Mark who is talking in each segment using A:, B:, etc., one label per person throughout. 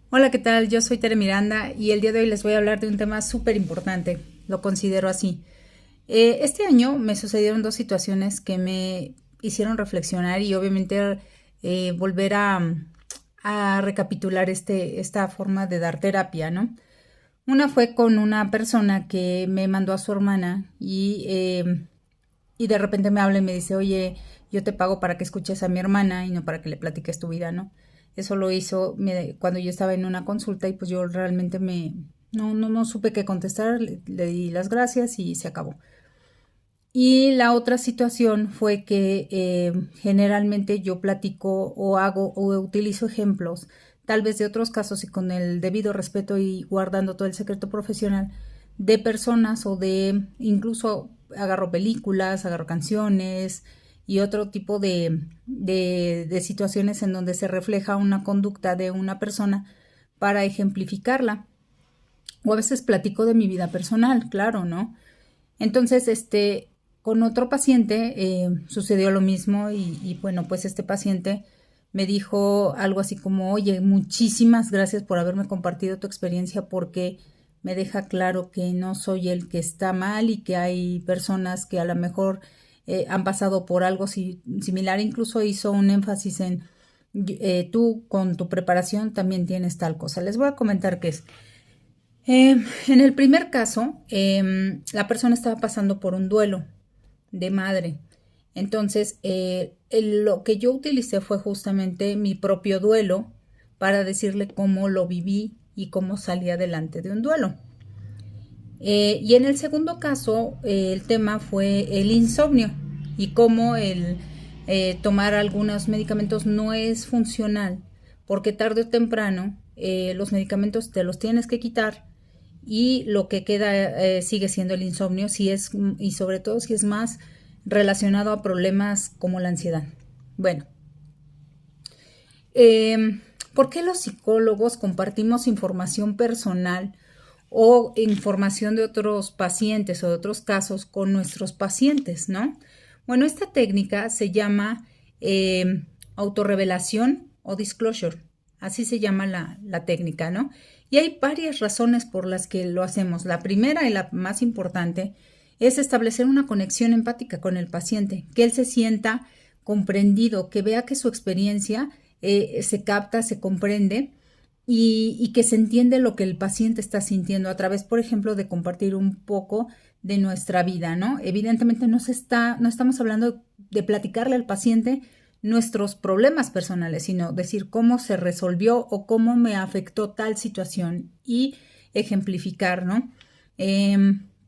A: Hola, ¿qué tal? Yo soy Tere Miranda y el día de hoy les voy a hablar de un tema súper importante, lo considero así. Este año me sucedieron dos situaciones que me hicieron reflexionar y obviamente volver a recapitular esta forma de dar terapia, ¿no? Una fue con una persona que me mandó a su hermana y de repente me habla y me dice, oye, yo te pago para que escuches a mi hermana y no para que le platiques tu vida, ¿no? Eso lo hizo cuando yo estaba en una consulta y pues yo realmente no supe qué contestar, le di las gracias y se acabó. Y la otra situación fue que generalmente yo platico o hago o utilizo ejemplos, tal vez de otros casos y con el debido respeto y guardando todo el secreto profesional, de personas o de incluso agarro películas, agarro canciones y otro tipo de situaciones en donde se refleja una conducta de una persona para ejemplificarla. O a veces platico de mi vida personal, claro, ¿no? Entonces, con otro paciente sucedió lo mismo y bueno, pues este paciente me dijo algo así como, oye, muchísimas gracias por haberme compartido tu experiencia porque me deja claro que no soy el que está mal y que hay personas que a lo mejor han pasado por algo similar. Incluso hizo un énfasis en tú con tu preparación también tienes tal cosa. Les voy a comentar qué es. En el primer caso, la persona estaba pasando por un duelo de madre. Entonces, lo que yo utilicé fue justamente mi propio duelo para decirle cómo lo viví y cómo salí adelante de un duelo. Y en el segundo caso, el tema fue el insomnio y cómo el tomar algunos medicamentos no es funcional, porque tarde o temprano los medicamentos te los tienes que quitar y lo que queda sigue siendo el insomnio, si es, y sobre todo si es más relacionado a problemas como la ansiedad. Bueno, ¿por qué los psicólogos compartimos información personal o información de otros pacientes o de otros casos con nuestros pacientes, no? Bueno, esta técnica se llama autorrevelación o disclosure, así se llama la técnica, ¿no? Y hay varias razones por las que lo hacemos. La primera y la más importante es establecer una conexión empática con el paciente, que él se sienta comprendido, que vea que su experiencia se capta, se comprende y que se entiende lo que el paciente está sintiendo a través, por ejemplo, de compartir un poco de nuestra vida, ¿no? Evidentemente no estamos hablando de platicarle al paciente nuestros problemas personales, sino decir cómo se resolvió o cómo me afectó tal situación y ejemplificar, ¿no?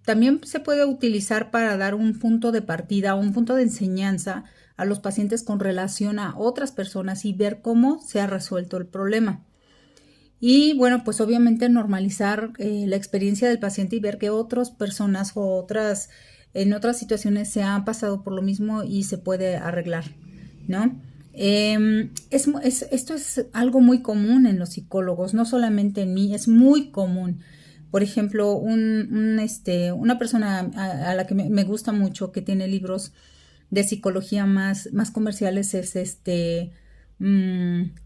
A: También se puede utilizar para dar un punto de partida, un punto de enseñanza a los pacientes con relación a otras personas y ver cómo se ha resuelto el problema. Y bueno, pues obviamente normalizar la experiencia del paciente y ver que otras personas o en otras situaciones se han pasado por lo mismo y se puede arreglar, ¿no? Esto es algo muy común en los psicólogos, no solamente en mí, es muy común. Por ejemplo, una persona a la que me gusta mucho, que tiene libros de psicología más comerciales, es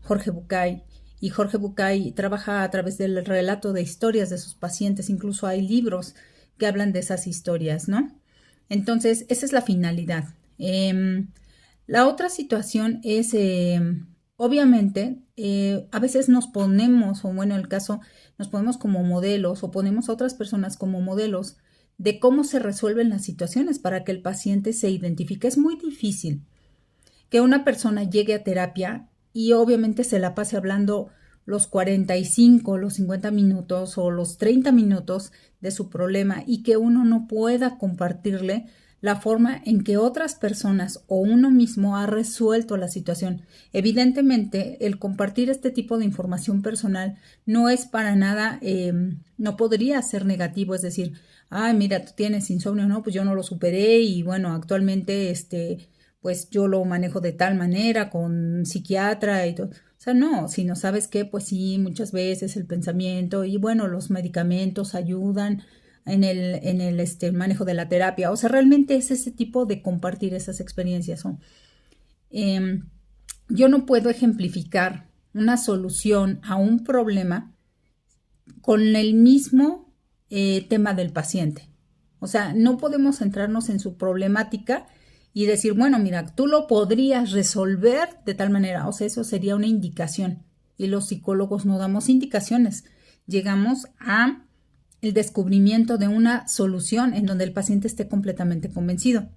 A: Jorge Bucay. Y Jorge Bucay trabaja a través del relato de historias de sus pacientes, incluso hay libros que hablan de esas historias, ¿no? Entonces, esa es la finalidad. La otra situación es, obviamente, a veces nos ponemos, o bueno, en el caso, nos ponemos como modelos o ponemos a otras personas como modelos de cómo se resuelven las situaciones para que el paciente se identifique. Es muy difícil que una persona llegue a terapia y obviamente se la pase hablando los 45, los 50 minutos o los 30 minutos de su problema y que uno no pueda compartirle la forma en que otras personas o uno mismo ha resuelto la situación. Evidentemente, el compartir este tipo de información personal no es para nada, no podría ser negativo, es decir, ay, mira, tú tienes insomnio, no, pues yo no lo superé y bueno, actualmente pues yo lo manejo de tal manera con psiquiatra y todo. O sea, no, si no sabes qué, pues sí, muchas veces el pensamiento y bueno, los medicamentos ayudan en el manejo de la terapia. O sea, realmente es ese tipo de compartir esas experiencias. ¿No? Yo no puedo ejemplificar una solución a un problema con el mismo tema del paciente. O sea, no podemos centrarnos en su problemática y decir, bueno, mira, tú lo podrías resolver de tal manera. O sea, eso sería una indicación. Y los psicólogos no damos indicaciones. Llegamos a el descubrimiento de una solución en donde el paciente esté completamente convencido.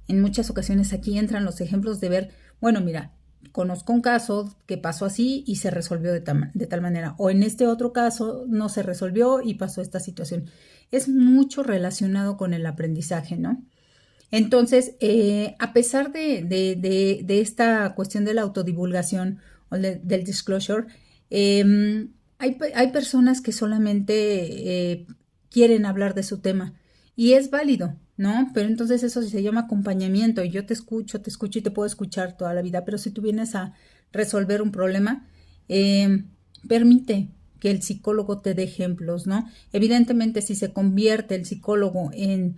A: En muchas ocasiones aquí entran los ejemplos de ver, bueno, mira, conozco un caso que pasó así y se resolvió de tal manera, o en este otro caso no se resolvió y pasó esta situación. Es mucho relacionado con el aprendizaje, ¿no? Entonces, a pesar de esta cuestión de la autodivulgación o del disclosure, hay personas que solamente quieren hablar de su tema y es válido, ¿no? Pero entonces eso se llama acompañamiento y yo te escucho y te puedo escuchar toda la vida, pero si tú vienes a resolver un problema, permite que el psicólogo te dé ejemplos, ¿no? Evidentemente, si se convierte el psicólogo en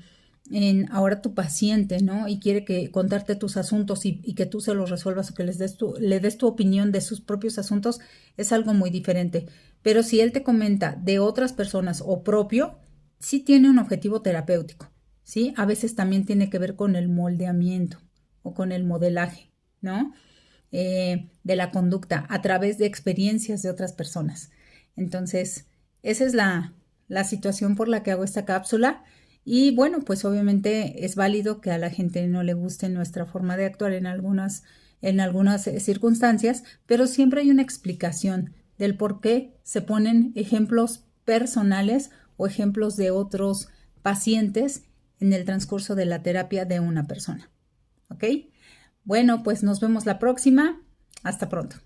A: ahora tu paciente, ¿no? Y quiere contarte tus asuntos y que tú se los resuelvas o que le des tu opinión de sus propios asuntos, es algo muy diferente. Pero si él te comenta de otras personas o propio, sí tiene un objetivo terapéutico, ¿sí? A veces también tiene que ver con el moldeamiento o con el modelaje, ¿no? De la conducta a través de experiencias de otras personas. Entonces, esa es la situación por la que hago esta cápsula. Y bueno, pues obviamente es válido que a la gente no le guste nuestra forma de actuar en algunas circunstancias, pero siempre hay una explicación del por qué se ponen ejemplos personales o ejemplos de otros pacientes en el transcurso de la terapia de una persona. ¿Ok? Bueno, pues nos vemos la próxima. Hasta pronto.